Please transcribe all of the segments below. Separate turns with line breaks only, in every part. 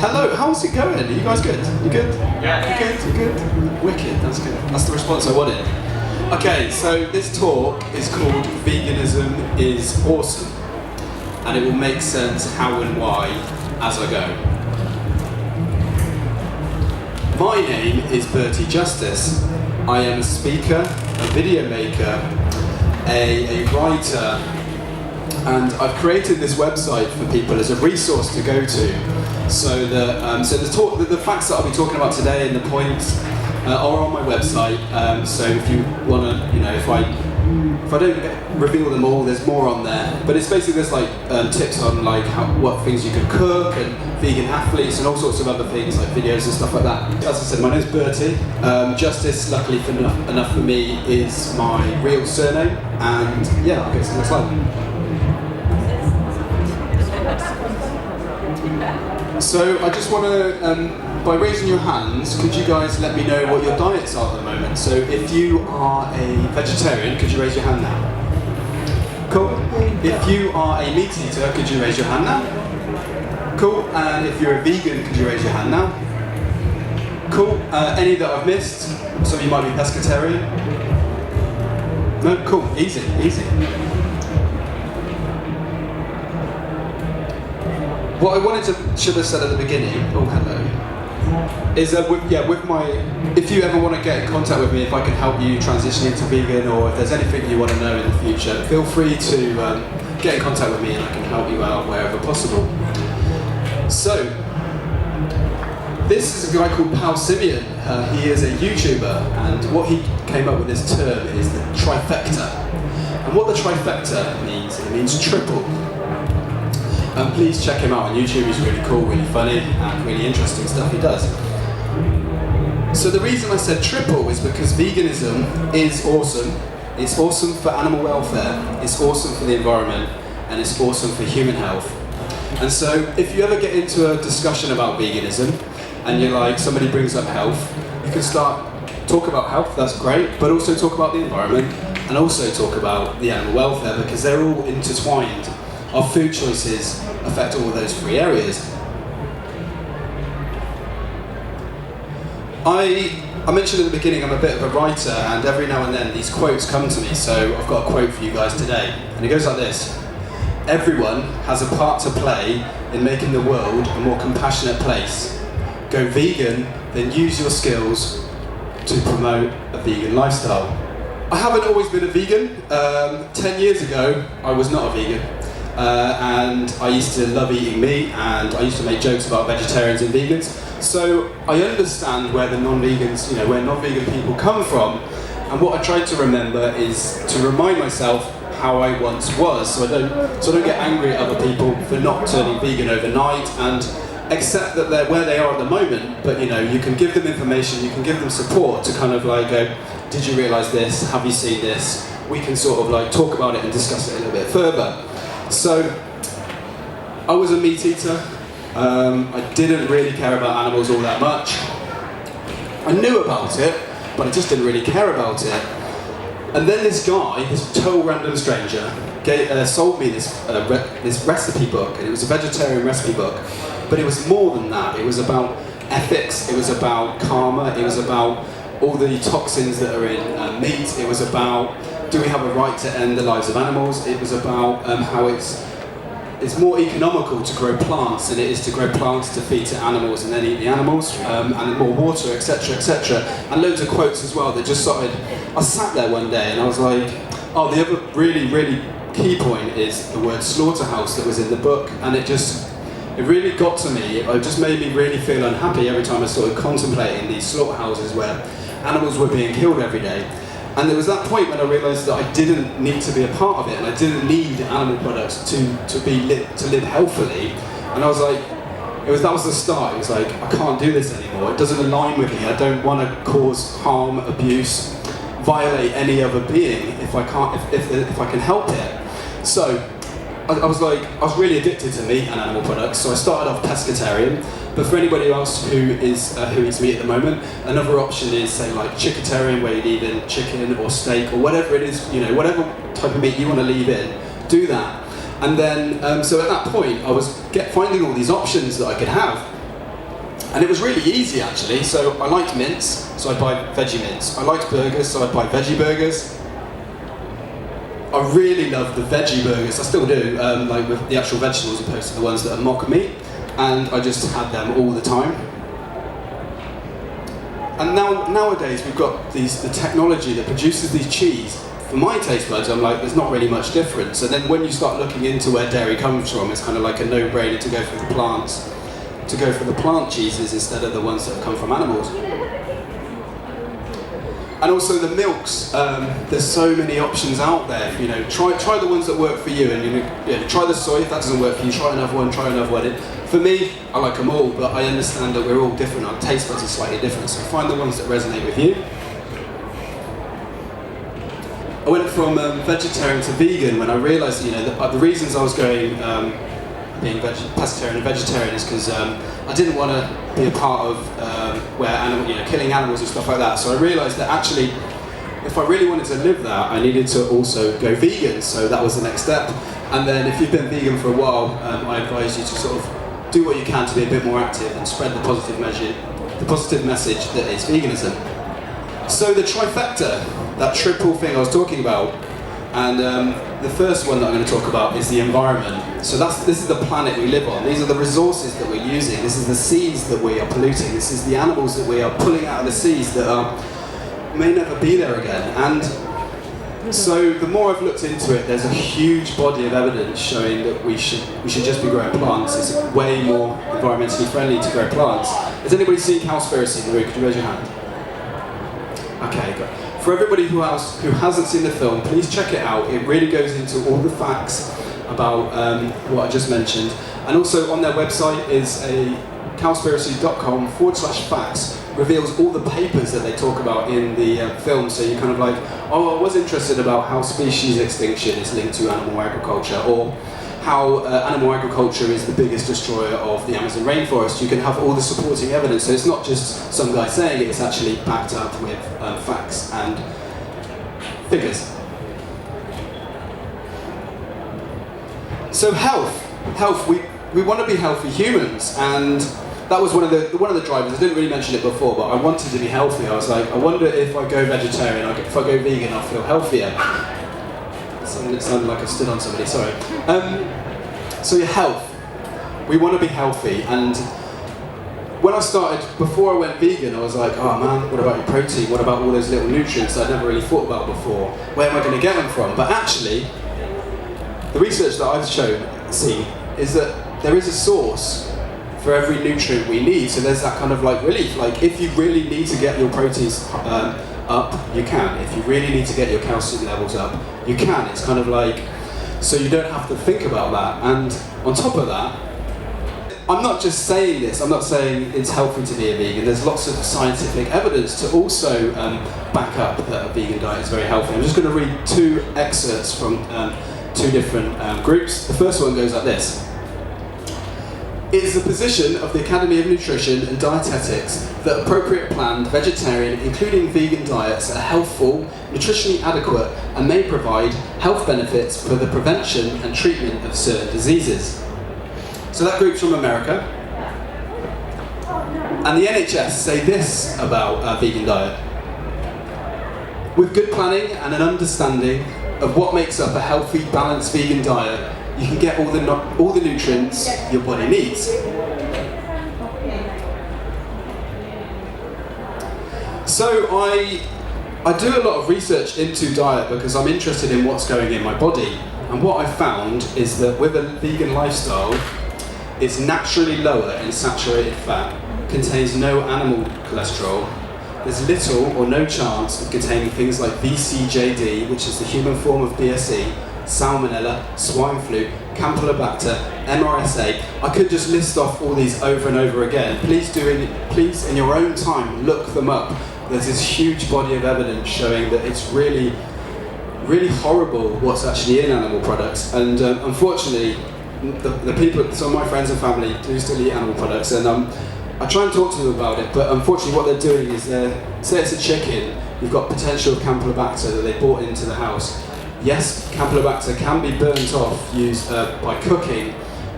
Hello, how's it going? Are you guys good? You good?
Yeah.
You good? Wicked, that's good. That's the response I wanted. Okay, so this talk is called Veganism is Awesome, and it will make sense how and why as I go. My name is Berty Justice. I am a speaker, a video maker, a writer, and I've created this website for people as a resource to go to. So the facts that I'll be talking about today and the points are on my website. So if you want to, if I don't reveal them all, there's more on there. But it's basically there's like tips on like what things you can cook and vegan athletes and all sorts of other things like videos and stuff like that. As I said, my name's Berty. Justice, luckily enough for me, is my real surname. And yeah, I'll get to the next slide. So I just want to, by raising your hands, could you guys let me know what your diets are at the moment? So if you are a vegetarian, could you raise your hand now? Cool. If you are a meat eater, could you raise your hand now? Cool. And if you're a vegan, could you raise your hand now? Cool. Any that I've missed? Some of you might be pescatarian. No? Cool. Easy. What I should have said at the beginning, oh hello, is that if you ever want to get in contact with me, if I can help you transition into vegan, or if there's anything you want to know in the future, feel free to get in contact with me and I can help you out wherever possible. So, this is a guy called Pal Simeon. He is a YouTuber, and what he came up with this term is the trifecta. And what the trifecta means, it means triple. And please check him out on YouTube. He's really cool, really funny, and really interesting stuff he does. So the reason I said triple is because veganism is awesome. It's awesome for animal welfare, it's awesome for the environment, and it's awesome for human health. And so if you ever get into a discussion about veganism, and you're like, somebody brings up health, you can talk about health, that's great, but also talk about the environment, and also talk about the animal welfare, because they're all intertwined. Our food choices affect all of those three areas. I mentioned at the beginning I'm a bit of a writer, and every now and then these quotes come to me, so I've got a quote for you guys today. And it goes like this: everyone has a part to play in making the world a more compassionate place. Go vegan, then use your skills to promote a vegan lifestyle. I haven't always been a vegan. 10 years ago, I was not a vegan. And I used to love eating meat, and I used to make jokes about vegetarians and vegans. So I understand where the non-vegans, where non-vegan people come from. And what I tried to remember is to remind myself how I once was, so I don't get angry at other people for not turning vegan overnight, and accept that they're where they are at the moment. But you can give them information, you can give them support to kind of like go, did you realise this? Have you seen this? We can sort of like talk about it and discuss it a little bit further. So, I was a meat eater. I didn't really care about animals all that much. I knew about it, but I just didn't really care about it. And then this guy, this total random stranger, sold me this recipe book, and it was a vegetarian recipe book. But it was more than that. It was about ethics, it was about karma, it was about all the toxins that are in meat, it was about do we have a right to end the lives of animals? It was about how it's more economical to grow plants than it is to grow plants to feed to animals and then eat the animals, and more water, etc., etc. And loads of quotes as well that just started. I sat there one day and I was like, oh, the other really, really key point is the word slaughterhouse that was in the book, and it really got to me. It just made me really feel unhappy every time I started contemplating these slaughterhouses where animals were being killed every day. And there was that point when I realised that I didn't need to be a part of it, and I didn't need animal products to live healthily. And I was like, that was the start. It was like, I can't do this anymore. It doesn't align with me. I don't want to cause harm, abuse, violate any other being if I can help it. So I was really addicted to meat and animal products. So I started off pescatarian. But for anybody else who eats meat at the moment, another option is say like chickatarian, where you'd eat in chicken or steak or whatever it is, whatever type of meat you want to leave in, do that. And then, so at that point, I was finding all these options that I could have. And it was really easy actually. So I liked mince, so I'd buy veggie mince. I liked burgers, so I'd buy veggie burgers. I really love the veggie burgers, I still do, like with the actual vegetables opposed to the ones that are mock meat, and I just had them all the time. And nowadays we've got the technology that produces these cheese. For my taste buds, I'm like, there's not really much difference. And then when you start looking into where dairy comes from, it's kind of like a no-brainer to go for the plants, to go for the plant cheeses instead of the ones that have come from animals. And also the milks, there's so many options out there. You know, try the ones that work for you, and try the soy. If that doesn't work for you, try another one. For me, I like them all, but I understand that we're all different. Our taste buds are slightly different, so find the ones that resonate with you. I went from vegetarian to vegan when I realised, the reasons I was going being pescatarian and vegetarian is because I didn't want to be a part of killing animals and stuff like that. So I realised that actually, if I really wanted to live that, I needed to also go vegan. So that was the next step. And then if you've been vegan for a while, I advise you to sort of do what you can to be a bit more active and spread the positive message that is veganism. So the trifecta, that triple thing I was talking about, and the first one that I'm going to talk about is the environment. So this is the planet we live on. These are the resources that we're using. This is the seas that we are polluting. This is the animals that we are pulling out of the seas that may never be there again. And so the more I've looked into it, there's a huge body of evidence showing that we should just be growing plants. It's way more environmentally friendly to grow plants. Has anybody seen Cowspiracy in the room? Could you raise your hand? Okay, good. For everybody who hasn't seen the film, please check it out. It really goes into all the facts about what I just mentioned. And also on their website is a cowspiracy.com/facts, reveals all the papers that they talk about in the film. So you're kind of like, oh, I was interested about how species extinction is linked to animal agriculture, or how animal agriculture is the biggest destroyer of the Amazon rainforest. You can have all the supporting evidence, so it's not just some guy saying it, it's actually backed up with facts and figures. So health, we want to be healthy humans, and that was one of the drivers. I didn't really mention it before, but I wanted to be healthy. I was like, I wonder if I go vegetarian, if I go vegan, I'll feel healthier. It sounded like I stood on somebody, sorry. So your health. We want to be healthy, and when I started, before I went vegan, I was like, oh man, what about your protein? What about all those little nutrients that I'd never really thought about before? Where am I going to get them from? But actually, the research that I've seen is that there is a source for every nutrient we need. So there's that kind of like relief. Like if you really need to get your proteins up, you can. If you really need to get your calcium levels up, you can. It's kind of like, so you don't have to think about that. And on top of that, I'm not just saying this, I'm not saying it's healthy to be a vegan. There's lots of scientific evidence to also back up that a vegan diet is very healthy. I'm just going to read two excerpts from two different groups. The first one goes like this. It is the position of the Academy of Nutrition and Dietetics that appropriate planned, vegetarian, including vegan diets are healthful, nutritionally adequate, and may provide health benefits for the prevention and treatment of certain diseases. So that group's from America. And the NHS say this about a vegan diet. With good planning and an understanding of what makes up a healthy, balanced vegan diet, you can get all the nutrients your body needs. So I do a lot of research into diet because I'm interested in what's going in my body. And what I found is that with a vegan lifestyle, it's naturally lower in saturated fat, contains no animal cholesterol, there's little or no chance of containing things like VCJD, which is the human form of BSE, Salmonella, swine flu, Campylobacter, MRSA. I could just list off all these over and over again. Please in your own time, look them up. There's this huge body of evidence showing that it's really, really horrible what's actually in animal products. And unfortunately, the people, some of my friends and family do still eat animal products, and I try and talk to them about it, but unfortunately what they're doing is, say it's a chicken, you've got potential of Campylobacter that they brought into the house. Yes, Campylobacter can be burnt off by cooking,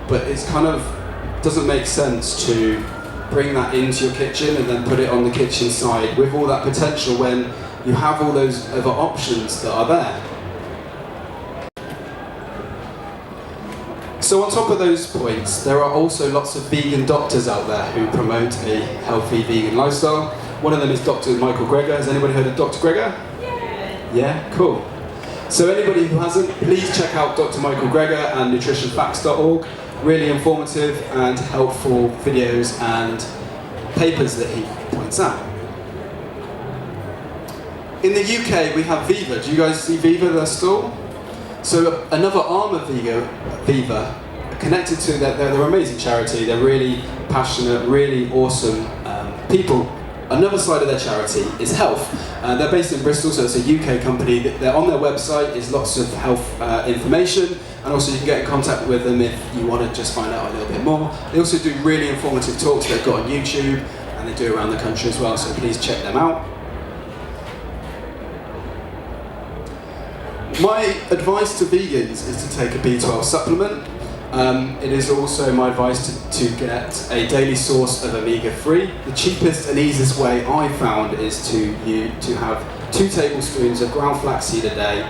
but it's kind of doesn't make sense to bring that into your kitchen and then put it on the kitchen side with all that potential when you have all those other options that are there. So on top of those points, there are also lots of vegan doctors out there who promote a healthy vegan lifestyle. One of them is Dr. Michael Greger. Has anybody heard of Dr. Greger? Yeah, cool. So anybody who hasn't, please check out Dr. Michael Greger and nutritionfacts.org. Really informative and helpful videos and papers that he points out. In the UK, we have Viva. Do you guys see Viva, their store? So another arm of Viva, connected to they're an amazing charity. They're really passionate, really awesome people. Another side of their charity is health. They're based in Bristol, so it's a UK company. They're on their website is lots of health information, and also you can get in contact with them if you want to just find out a little bit more. They also do really informative talks they've got on YouTube, and they do around the country as well, so please check them out. My advice to vegans is to take a B12 supplement. It is also my advice to get a daily source of omega-3. The cheapest and easiest way I found is to have 2 tablespoons of ground flaxseed a day.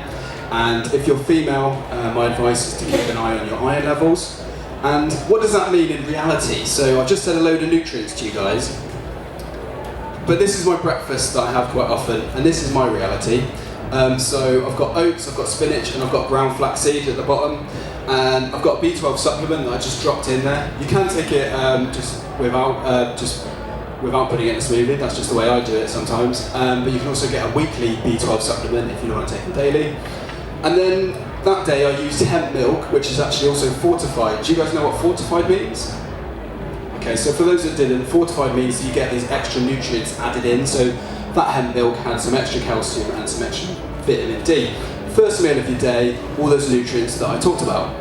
And if you're female, my advice is to keep an eye on your iron levels. And what does that mean in reality? So I've just said a load of nutrients to you guys. But this is my breakfast that I have quite often, and this is my reality. So I've got oats, I've got spinach, and I've got ground flaxseed at the bottom. And I've got a B12 supplement that I just dropped in there. You can take it just without putting it in a smoothie. That's just the way I do it sometimes. But you can also get a weekly B12 supplement if you don't want to take it daily. And then that day I used hemp milk, which is actually also fortified. Do you guys know what fortified means? Okay, so for those that didn't, fortified means you get these extra nutrients added in. So that hemp milk had some extra calcium and some extra vitamin D. First meal of your day, all those nutrients that I talked about.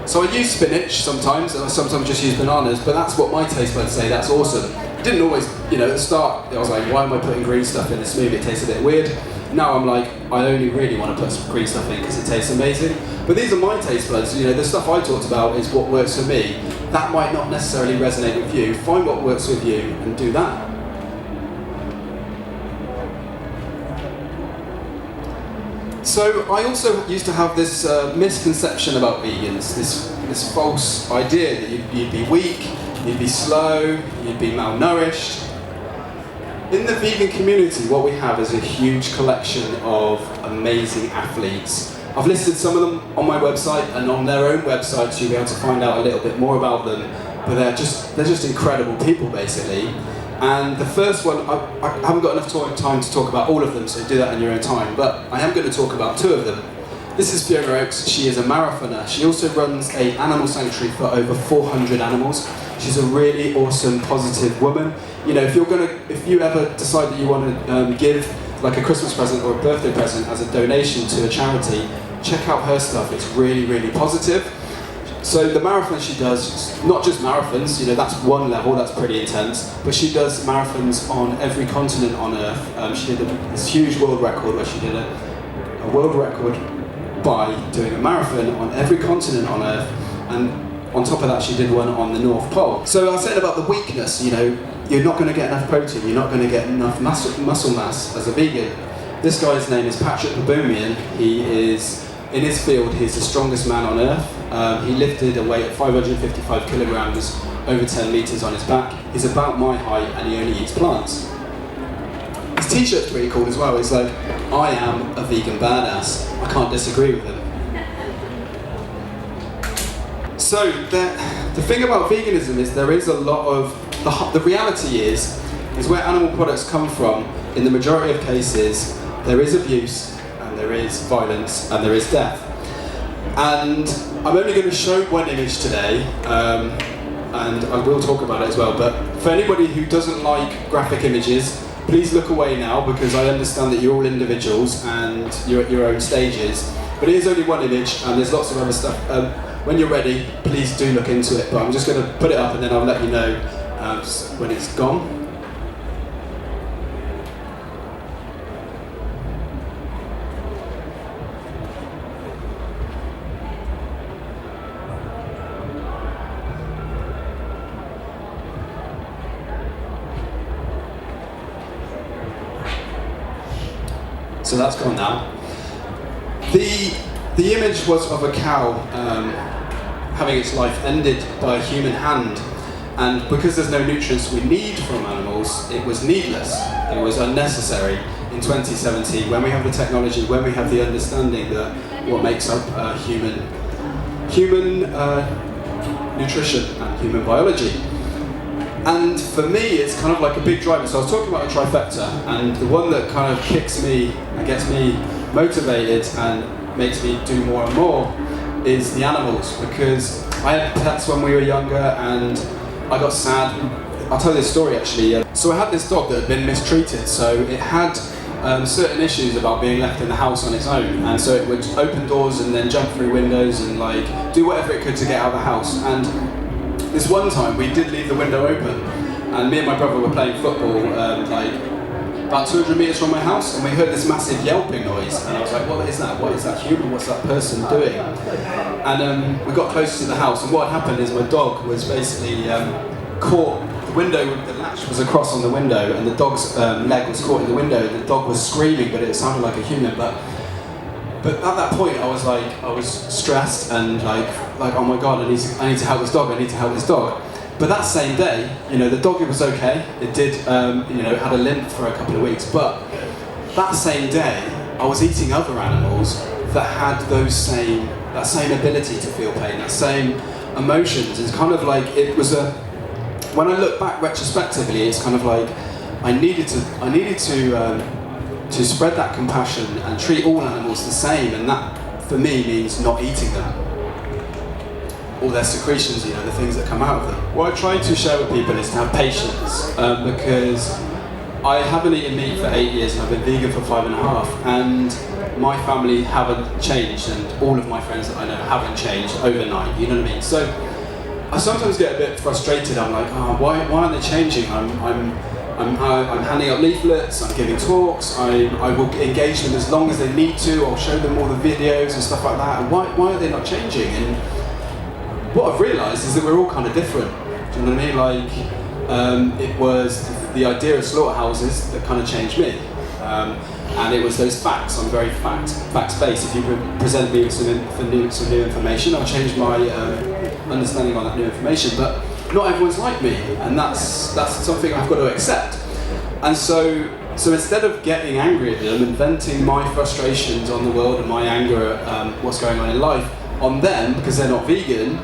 So I use spinach sometimes, and I sometimes just use bananas, but that's what my taste buds say, that's awesome. It didn't always, at the start, I was like, why am I putting green stuff in this smoothie? It tastes a bit weird. Now I'm like, I only really want to put some green stuff in because it tastes amazing. But these are my taste buds, the stuff I talked about is what works for me. That might not necessarily resonate with you. Find what works with you and do that. So I also used to have this misconception about vegans, this false idea that you'd be weak, you'd be slow, you'd be malnourished. In the vegan community, what we have is a huge collection of amazing athletes. I've listed some of them on my website, and on their own websites you'll be able to find out a little bit more about them, but they're just incredible people, basically. And the first one, I haven't got enough time to talk about all of them, so do that in your own time, but I am going to talk about 2 of them. This is Fiona Oakes. She is a marathoner. She also runs an animal sanctuary for over 400 animals. She's a really awesome, positive woman. If you ever decide that you want to give like a Christmas present or a birthday present as a donation to a charity, check out her stuff. It's really, really positive. So the marathon she does, not just marathons, that's one level, that's pretty intense, but she does marathons on every continent on Earth. She did this huge world record where she did a world record by doing a marathon on every continent on Earth, and on top of that she did one on the North Pole. So I said about the weakness, you're not going to get enough protein, you're not going to get enough muscle mass as a vegan. This guy's name is Patrick Baboumian. He is, in his field, he's the strongest man on Earth. He lifted a weight of 555 kilograms over 10 meters on his back. He's about my height and he only eats plants. His t-shirt's pretty cool as well. He's like, I am a vegan badass. I can't disagree with him. So the thing about veganism is there is a lot of, the reality is where animal products come from, in the majority of cases, there is abuse, and there is violence, and there is death. And I'm only going to show one image today, and I will talk about it as well, but for anybody who doesn't like graphic images, please look away now, because I understand that you're all individuals and you're at your own stages. But it is only one image, and there's lots of other stuff. When you're ready, please do look into it, but I'm just going to put it up and then I'll let you know when it's gone. so that's gone now. The image was of a cow having its life ended by a human hand, and because there's no nutrients we need from animals, it was needless, it was unnecessary in 2017, when we have the technology, when we have the understanding that what makes up human nutrition and human biology. And for me, it's kind of like a big driver. So I was talking about a trifecta, and the one that kind of kicks me and gets me motivated and makes me do more and more is the animals, because I had pets when we were younger and I got sad. I'll tell you this story actually. So I had this dog that had been mistreated, so it had certain issues about being left in the house on its own, and so it would open doors and then jump through windows and like do whatever it could to get out of the house. And this one time we did leave the window open, and me and my brother were playing football like about 200 metres from my house, and we heard this massive yelping noise, and I was like, what is that? What is that human? What's that person doing? And we got closer to the house, and what had happened is my dog was basically caught. The window, the latch was across on the window, and the dog's leg was caught in the window. The dog was screaming, but it sounded like a human. But at that point, I was stressed and like oh my god, I need to help this dog. I need to help this dog. But that same day, the dog, it was okay. It did, it had a limp for a couple of weeks. But that same day, I was eating other animals that had that same ability to feel pain, that same emotions. It's kind of like it was when I look back retrospectively, it's kind of like I needed to spread that compassion and treat all animals the same, and that for me means not eating them. All their secretions, the things that come out of them. What I try to share with people is to have patience, because I haven't eaten meat for 8 years and I've been vegan for 5.5, and my family haven't changed, and all of my friends that I know haven't changed overnight, you know what I mean? So I sometimes get a bit frustrated. I'm like, why aren't they changing? I'm handing out leaflets, I'm giving talks, I will engage them as long as they need to, I'll show them all the videos and stuff like that, and why are they not changing? And what I've realised is that we're all kind of different, do you know what I mean? Like, it was the idea of slaughterhouses that kind of changed me. And it was those facts. I'm very facts-based. If you present me with some new information, I'll change my understanding on that new information. But not everyone's like me, and that's something I've got to accept. And so instead of getting angry at them and venting my frustrations on the world and my anger at what's going on in life on them because they're not vegan,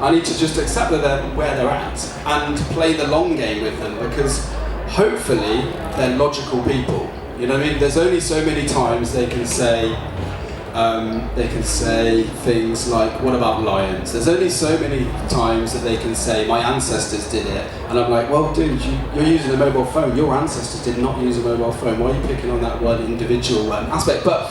I need to just accept that they're where they're at and play the long game with them, because hopefully they're logical people. You know what I mean? There's only so many times they can say things like, what about lions? There's only so many times that they can say, my ancestors did it. And I'm like, well dude, you're using a mobile phone. Your ancestors did not use a mobile phone. Why are you picking on that one individual aspect? But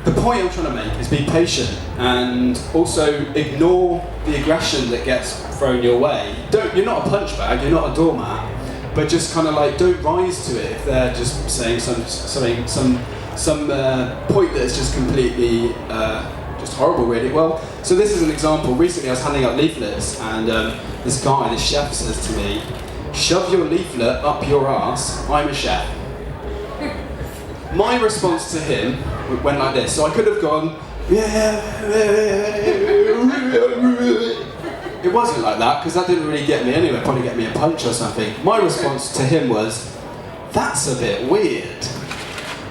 the point I'm trying to make is be patient, and also ignore the aggression that gets thrown your way. You're not a punch bag, you're not a doormat. But just kind of like, don't rise to it if they're just saying some point that is just completely just horrible, really. Well, so this is an example. Recently I was handing out leaflets, and this chef says to me, shove your leaflet up your ass, I'm a chef. My response to him went like this. So I could have gone, it wasn't like that, because that didn't really get me anywhere, probably get me a punch or something. My response to him was, that's a bit weird.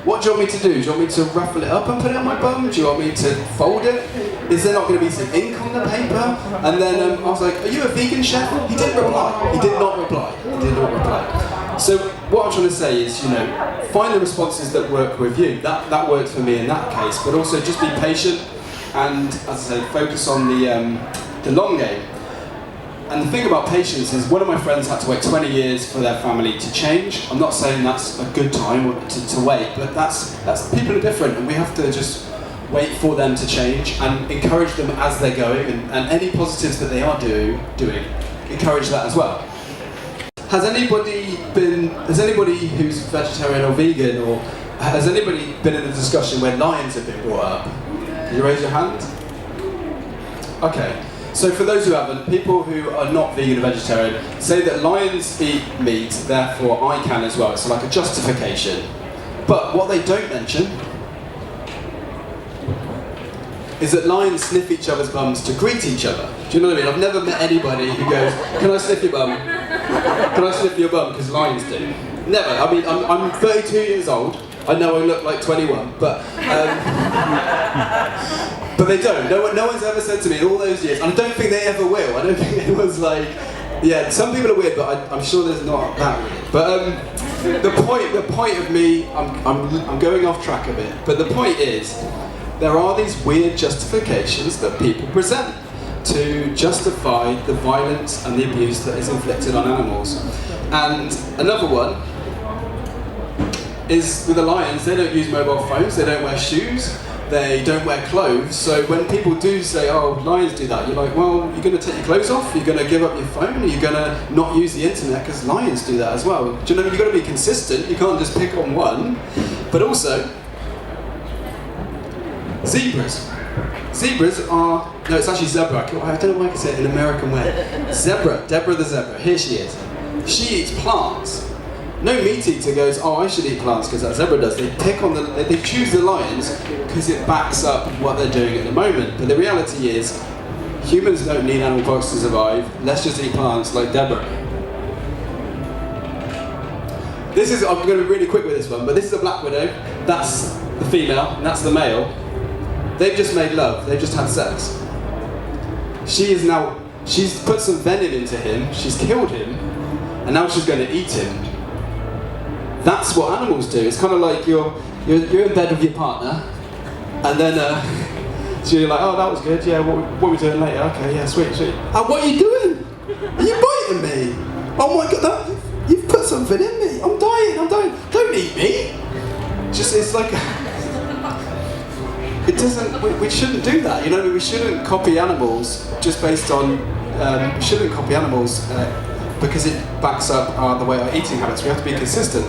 What do you want me to do? Do you want me to ruffle it up and put it on my bum? Do you want me to fold it? Is there not going to be some ink on the paper? And then I was like, are you a vegan chef? He didn't reply. He did not reply. He did not reply. So what I'm trying to say is, find the responses that work with you. That worked for me in that case, but also just be patient and, as I said, focus on the long game. And the thing about patience is, one of my friends had to wait 20 years for their family to change. I'm not saying that's a good time to wait, but that's people are different, and we have to just wait for them to change and encourage them as they're going, and any positives that they are doing, encourage that as well. Has anybody who's vegetarian or vegan, or has anybody been in a discussion where lions have been brought up? Can you raise your hand? Okay. So for those who haven't, people who are not vegan or vegetarian say that lions eat meat, therefore I can as well. It's like a justification. But what they don't mention is that lions sniff each other's bums to greet each other. Do you know what I mean? I've never met anybody who goes, "Can I sniff your bum? Can I sniff your bum?" Because lions do. Never. I mean, I'm 32 years old. I know I look like 21, but they don't. No one's ever said to me in all those years, and I don't think they ever will. I don't think anyone's like, yeah. Some people are weird, but I'm sure there's not that weird. But the point of me, I'm going off track a bit. But the point is, there are these weird justifications that people present to justify the violence and the abuse that is inflicted on animals. And another one is with the lions. They don't use mobile phones, they don't wear shoes, they don't wear clothes. So when people do say, "Oh, lions do that," you're like, well, you're going to take your clothes off, you're going to give up your phone, you're going to not use the internet because lions do that as well. Do you know, you've got to be consistent, you can't just pick on one. But also, zebras. Zebras are, no, it's actually zebra. I don't know why I can say it in an American way. Zebra, Deborah the zebra, here she is. She eats plants. No meat eater goes, "Oh, I should eat plants because that zebra does." They pick on they choose the lions because it backs up what they're doing at the moment. But the reality is, humans don't need animal products to survive. Let's just eat plants like Deborah. I'm going to be really quick with this one, but this is a black widow. That's the female, and that's the male. They've just made love. They've just had sex. She's put some venom into him. She's killed him, and now she's going to eat him. That's what animals do. It's kind of like you're in bed with your partner, and then so you're like, "Oh, that was good. Yeah, what are we doing later? Okay, yeah, sweet. Oh, what are you doing? Are you biting me? Oh my God, you've put something in me. I'm dying. Don't eat me." It's like it doesn't. We shouldn't do that. You know, we shouldn't copy animals just based on. We shouldn't copy animals because it backs up the way our eating habits. We have to be consistent.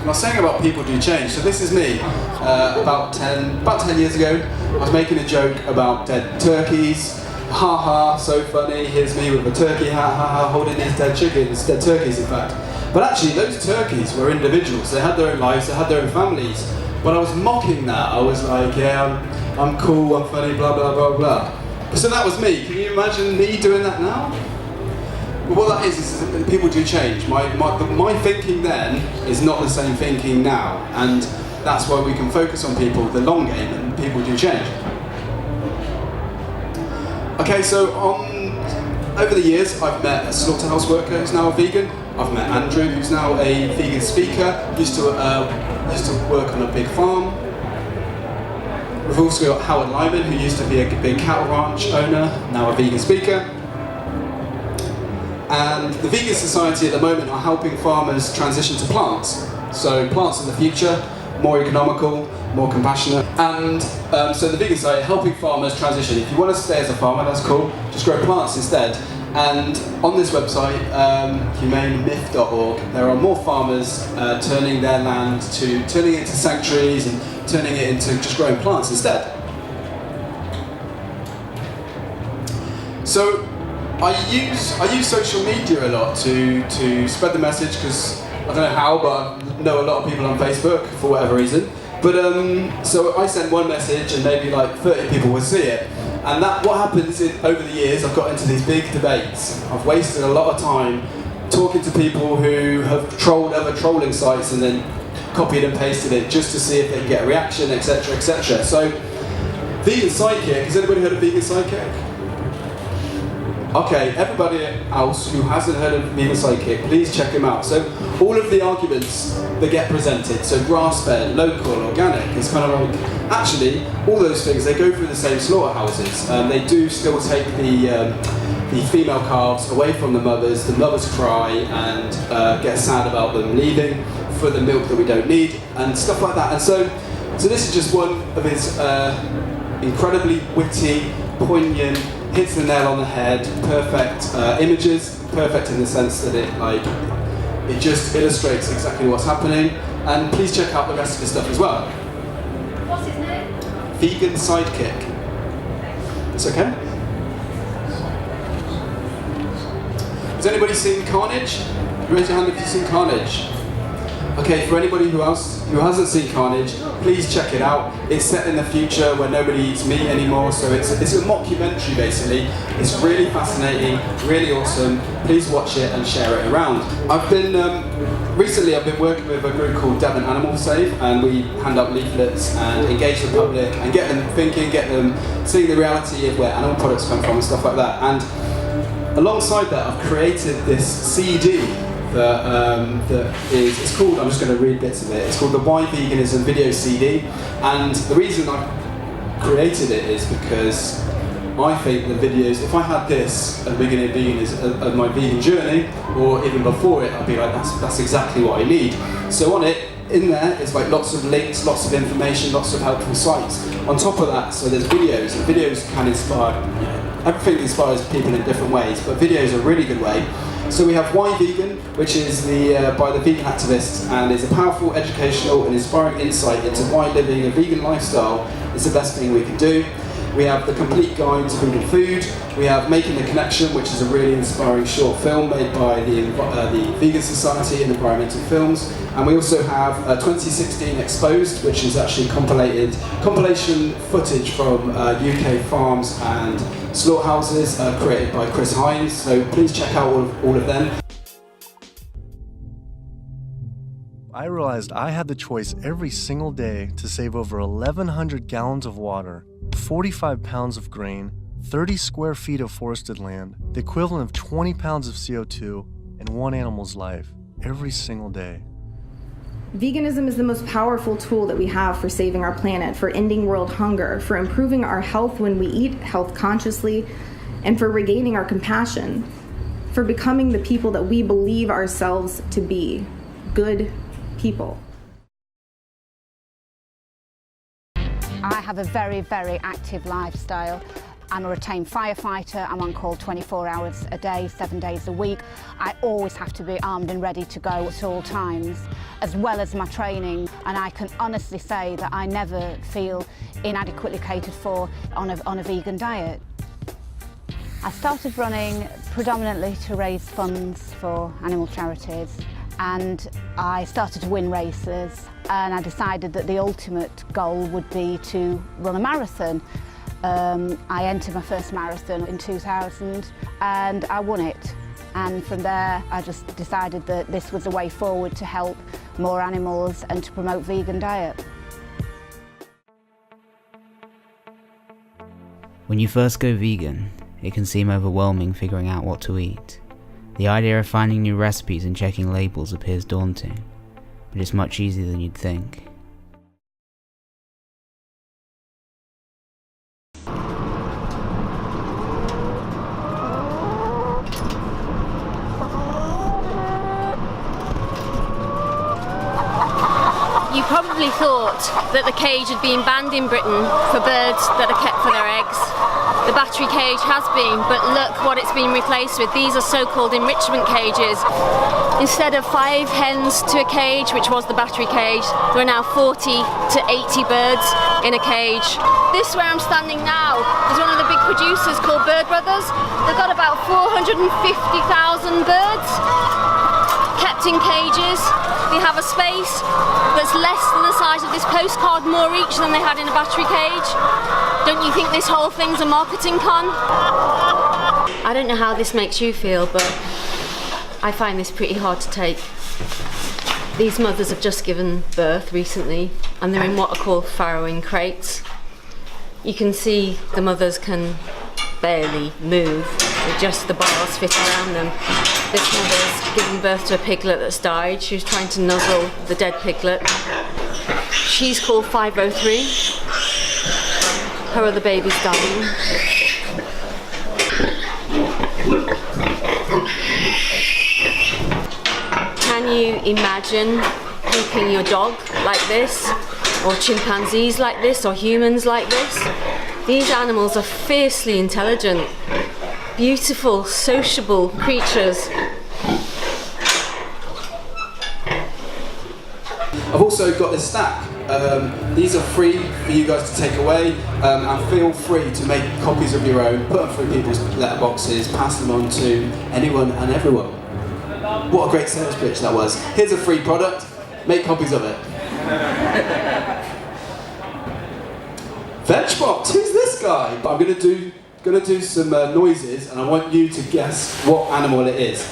I was saying about people do change. So this is me. About 10 years ago, I was making a joke about dead turkeys. Ha ha, so funny. Here's me with a turkey hat, ha ha, holding these dead chickens, dead turkeys in fact. But actually, those turkeys were individuals. They had their own lives, they had their own families. But I was mocking that. I was like, yeah, I'm cool, I'm funny, blah blah blah blah. So that was me. Can you imagine me doing that now? But what that is that people do change. My thinking then is not the same thinking now, and that's why we can focus on people, the long game, and people do change. Okay, so over the years, I've met a slaughterhouse worker who's now a vegan. I've met Andrew, who's now a vegan speaker. Used to work on a big farm. We've also got Howard Lyman, who used to be a big cattle ranch owner, now a vegan speaker. And the Vegan Society at the moment are helping farmers transition to plants. So plants in the future, more economical, more compassionate. And so the Vegan Society helping farmers transition. If you want to stay as a farmer, that's cool, just grow plants instead. And on this website, humanemyth.org, there are more farmers turning their land turning it into sanctuaries and turning it into just growing plants instead. So I use social media a lot to spread the message, because I don't know how, but I know a lot of people on Facebook for whatever reason. But so I send one message and maybe like 30 people will see it. And what happens over the years, I've got into these big debates. I've wasted a lot of time talking to people who have trolled other trolling sites and then copied and pasted it just to see if they can get a reaction, etc., etc. So, Vegan Sidekick, has anybody heard of Vegan Sidekick? Okay, everybody else who hasn't heard of Vegan Sidekick, please check him out. So, all of the arguments that get presented, so grass-fed, local, organic, it's kind of like, actually, all those things, they go through the same slaughterhouses. They do still take the female calves away from the mothers cry and get sad about them leaving for the milk that we don't need, and stuff like that. And so this is just one of his incredibly witty, poignant, hits the nail on the head, perfect images, perfect in the sense that it just illustrates exactly what's happening. And please check out the rest of his stuff as well.
What's his name?
Vegan Sidekick. It's okay. Has anybody seen Carnage? Raise your hand if you've seen Carnage. Okay, for anybody who hasn't seen Carnage, please check it out. It's set in the future where nobody eats meat anymore, so it's a mockumentary basically. It's really fascinating, really awesome. Please watch it and share it around. Recently I've been working with a group called Devon Animal Save, and we hand out leaflets and engage the public and get them thinking, get them seeing the reality of where animal products come from and stuff like that. And alongside that, I've created this CD it's called, I'm just going to read bits of it, it's called the Why Veganism video CD, and the reason I created it is because I think the videos, if I had this at the beginning of my vegan journey, or even before it, I'd be like, that's exactly what I need. So on it, in there, it's like lots of links, lots of information, lots of helpful sites. On top of that, so there's videos, and videos can inspire, everything inspires people in different ways, but videos are a really good way. So we have Why Vegan, which is by the vegan activists, and is a powerful, educational and inspiring insight into why living a vegan lifestyle is the best thing we can do. We have the complete guide to vegan food. We have Making the Connection, which is a really inspiring short film made by the Vegan Society and Environmental Films. And we also have 2016 Exposed, which is actually compilation footage from UK farms and slaughterhouses created by Hines. So please check out all of them.
I realized I had the choice every single day to save over 1,100 gallons of water, 45 pounds of grain, 30 square feet of forested land, the equivalent of 20 pounds of CO2, and one animal's life every single day.
Veganism is the most powerful tool that we have for saving our planet, for ending world hunger, for improving our health when we eat health consciously, and for regaining our compassion, for becoming the people that we believe ourselves to be, good people.
I have a very, very active lifestyle. I'm a retained firefighter. I'm on call 24 hours a day, 7 days a week. I always have to be armed and ready to go at all times, as well as my training. And I can honestly say that I never feel inadequately catered for on a vegan diet. I started running predominantly to raise funds for animal charities, and I started to win races, and I decided that the ultimate goal would be to run a marathon. I entered my first marathon in 2000 and I won it, and from there I just decided that this was a way forward to help more animals and to promote vegan diet.
When you first go vegan, it can seem overwhelming figuring out what to eat. The idea of finding new recipes and checking labels appears daunting, but it's much easier than you'd think.
You probably thought that the cage had been banned in Britain for birds that are kept for their eggs. The battery cage has been, but look what it's been replaced with. These are so-called enrichment cages. Instead of 5 hens to a cage, which was the battery cage, there are now 40 to 80 birds in a cage. This, where I'm standing now, is one of the big producers called Bird Brothers. They've got about 450,000 birds kept in cages. They have a space that's less than the size of this postcard, more each than they had in a battery cage. Don't you think this whole thing's a marketing con? I don't know how this makes you feel, but I find this pretty hard to take. These mothers have just given birth recently, and they're in what are called farrowing crates. You can see the mothers can barely move with just the bars fit around them. This mother's given birth to a piglet that's died. She was trying to nuzzle the dead piglet. She's called 503. Her other baby's dying. Can you imagine keeping your dog like this, or chimpanzees like this, or humans like this? These animals are fiercely intelligent, beautiful, sociable creatures.
I've also got this stack. These are free for you guys to take away, and feel free to make copies of your own, put them through people's letterboxes, pass them on to anyone and everyone. What a great sales pitch that was. Here's a free product. Make copies of it. Vegbox, who's this guy? But I'm gonna do some noises, and I want you to guess what animal it is.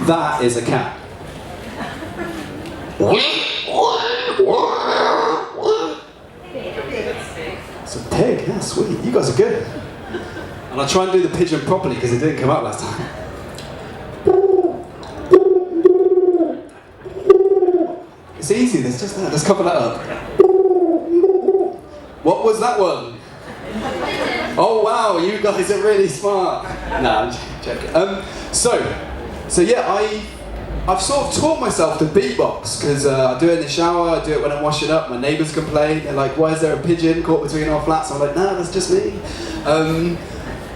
That is a cat. It's a pig, yeah, sweet. You guys are good. And I'll try and do the pigeon properly because it didn't come out last time. It's easy, there's just that. Let's cover that up. What was that one? Oh wow, you guys are really smart. No, I'm joking. So yeah, I've sort of taught myself to beatbox because I do it in the shower, I do it when I'm washing up. My neighbours complain, they're like, why is there a pigeon caught between our flats? I'm like, no, that's just me.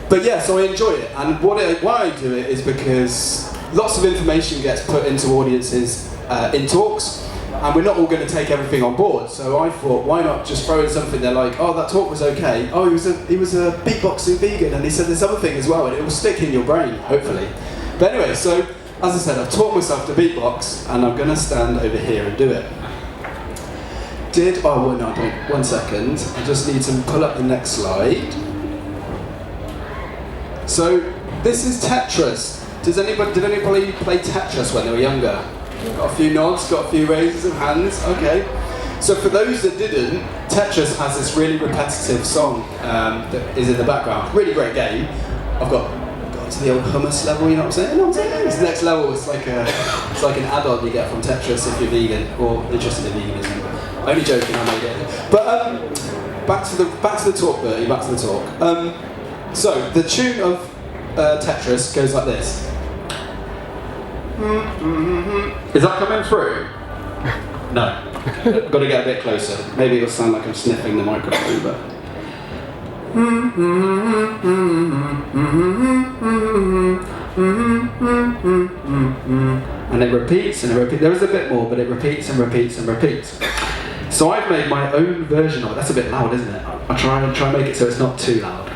But yeah, so I enjoy it, and why I do it is because lots of information gets put into audiences in talks, and we're not all going to take everything on board. So I thought, why not just throw in something? They're like, oh, that talk was okay. Oh, he was a beatboxing vegan, and he said this other thing as well, and it will stick in your brain, hopefully. But anyway, so as I said, I've taught myself to beatbox, and I'm going to stand over here and do it. One second. I just need to pull up the next slide. So this is Tetris. Did anybody play Tetris when they were younger? Got a few nods, got a few raises of hands. Okay. So for those that didn't, Tetris has this really repetitive song that is in the background. Really great game. I've got to the old hummus level. You know what I'm saying? This next level is like an add-on you get from Tetris if you're vegan or interested in veganism. Only joking, I made it. But back to the talk, Bertie. Back to the talk. So the tune of Tetris goes like this. Is that coming through? No. Got to get a bit closer. Maybe it'll sound like I'm sniffing the microphone, but. And it repeats and it repeats. There is a bit more, but it repeats and repeats and repeats. So I've made my own version of it. That's a bit loud, isn't it? I'll try and make it so it's not too loud.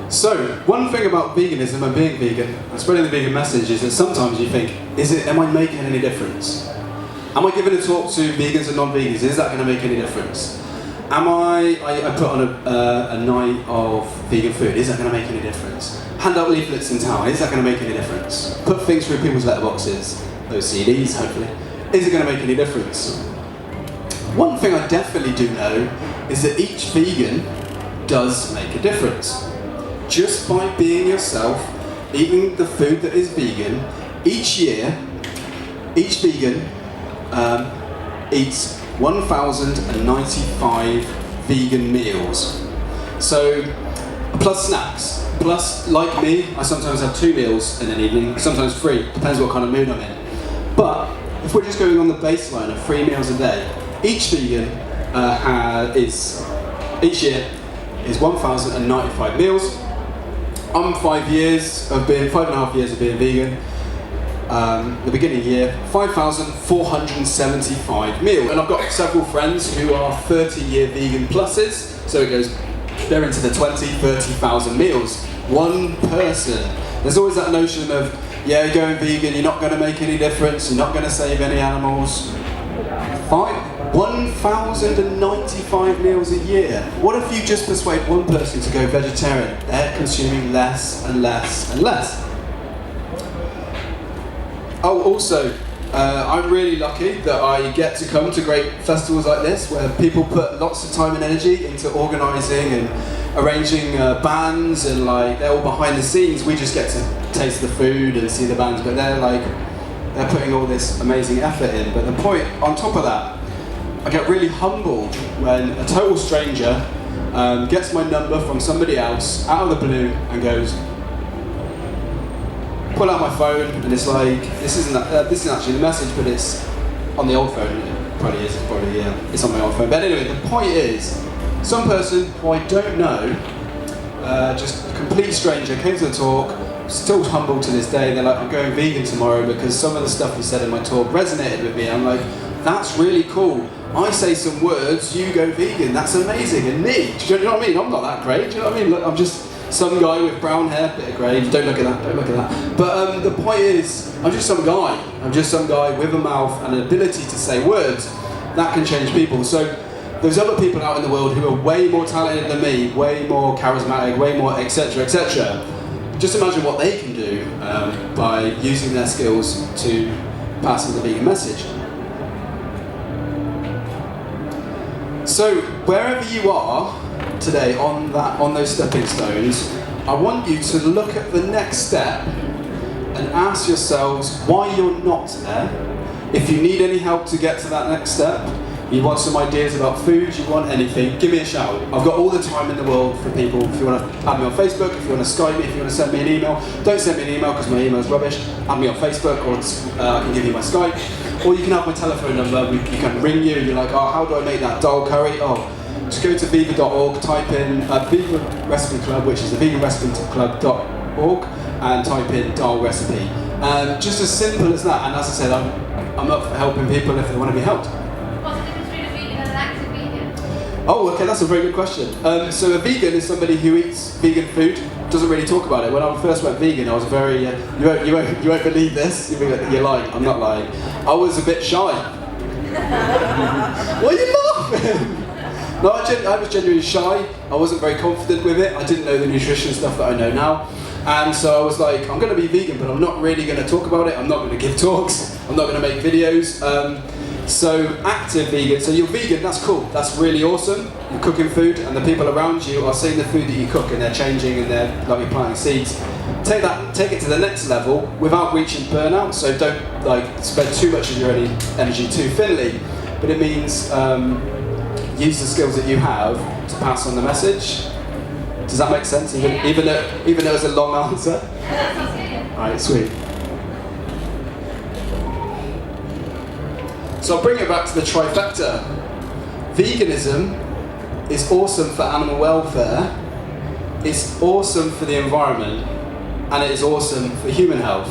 So, one thing about veganism and being vegan and spreading the vegan message is that sometimes you think, am I making any difference? Am I giving a talk to vegans and non-vegans? Is that going to make any difference? I put on a night of vegan food. Is that going to make any difference? Hand out leaflets in town. Is that going to make any difference? Put things through people's letterboxes, those CDs, hopefully. Is it going to make any difference? One thing I definitely do know is that each vegan does make a difference. Just by being yourself, eating the food that is vegan, each year, each vegan eats 1,095 vegan meals. So, plus snacks, plus, like me, I sometimes have 2 meals in an evening, sometimes 3, depends what kind of mood I'm in. But, if we're just going on the baseline of 3 meals a day, each vegan each year is 1,095 meals. I'm 5.5 years of being vegan. The beginning of the year, 5,475 meals. And I've got several friends who are 30-year vegan pluses, so they're into the 30,000 meals. One person. There's always that notion of, yeah, you're going vegan, you're not going to make any difference, you're not going to save any animals. 1,095 meals a year. What if you just persuade one person to go vegetarian? They're consuming less and less and less. Oh, also, I'm really lucky that I get to come to great festivals like this, where people put lots of time and energy into organising and arranging bands, and like they're all behind the scenes. We just get to taste the food and see the bands, but they're putting all this amazing effort in. But the point, on top of that, I get really humbled when a total stranger gets my number from somebody else out of the blue and goes, pull out my phone, and it's like, this isn't actually the message, but it's on the old phone. It probably is. It's on my old phone. But anyway, the point is, some person who I don't know, just a complete stranger, came to the talk, still humbled to this day. They're like, I'm going vegan tomorrow because some of the stuff you said in my talk resonated with me. I'm like, that's really cool. I say some words, you go vegan. That's amazing. And me, do you know what I mean? I'm not that great. Do you know what I mean? Look, I'm just some guy with brown hair, bit of grey. Don't look at that. Don't look at that. But the point is, I'm just some guy. I'm just some guy with a mouth and an ability to say words that can change people. So there's other people out in the world who are way more talented than me, way more charismatic, way more etc. etc. Just imagine what they can do by using their skills to pass on the vegan message. So wherever you are today on those stepping stones, I want you to look at the next step and ask yourselves why you're not there. If you need any help to get to that next step, you want some ideas about food, you want anything, give me a shout. I've got all the time in the world for people. If you want to add me on Facebook, if you want to Skype me, if you want to send me an email, don't send me an email because my email is rubbish. Add me on Facebook, or I can give you my Skype. Or you can have my telephone number, you can ring you, and you're like, oh, how do I make that dal curry? Oh, just go to viva.org, type in Viva Recipe Club, which is the veganrecipeclub.org, and type in dal recipe. Just as simple as that, and as I said, I'm up for helping people if they want to be helped.
What's the difference between a vegan and an active vegan?
Oh, okay, that's a very good question. So a vegan is somebody who eats vegan food, doesn't really talk about it. When I first went vegan, I was very, you won't believe this, you're lying, I'm not lying. I was a bit shy. Why are you laughing? No, I was genuinely shy. I wasn't very confident with it. I didn't know the nutrition stuff that I know now. And so I was like, I'm going to be vegan, but I'm not really going to talk about it. I'm not going to give talks. I'm not going to make videos. So active vegan. So you're vegan, that's cool. That's really awesome. You're cooking food, and the people around you are seeing the food that you cook, and they're changing, and they're like you're planting seeds. Take it to the next level without reaching burnout. So don't spend too much of your energy too thinly. But it means use the skills that you have to pass on the message. Does that make sense? Even though it's a long answer? Alright, sweet. So I'll bring it back to the trifecta. Veganism is awesome for animal welfare, it's awesome for the environment, and it is awesome for human health.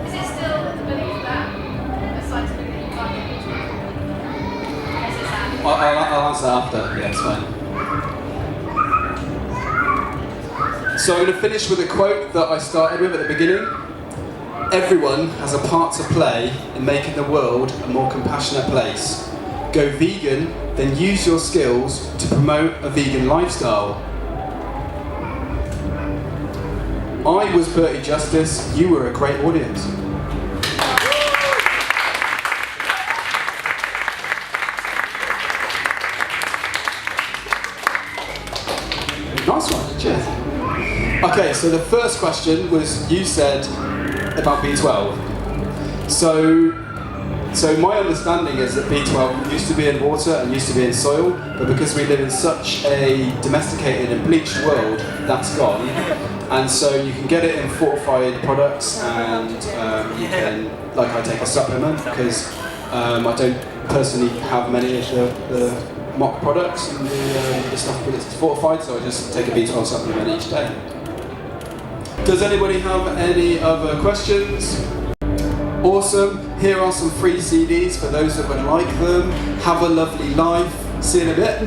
Is it still the belief that a scientific that you can't get nutrition?
I'll answer that after, yeah, it's fine. So I'm going to finish with a quote that I started with at the beginning. Everyone has a part to play in making the world a more compassionate place. Go vegan, then use your skills to promote a vegan lifestyle. I was Berty Justice, you were a great audience. Nice one, cheers. Okay, so the first question was, you said about B12. So my understanding is that B12 used to be in water and used to be in soil, but because we live in such a domesticated and bleached world, that's gone. And so you can get it in fortified products, and you can, I take a supplement because I don't personally have many of the mock products and the stuff that's fortified, so I just take a B12 supplement each day. Does anybody have any other questions? Awesome. Here are some free CDs for those that would like them. Have a lovely life. See you in a bit.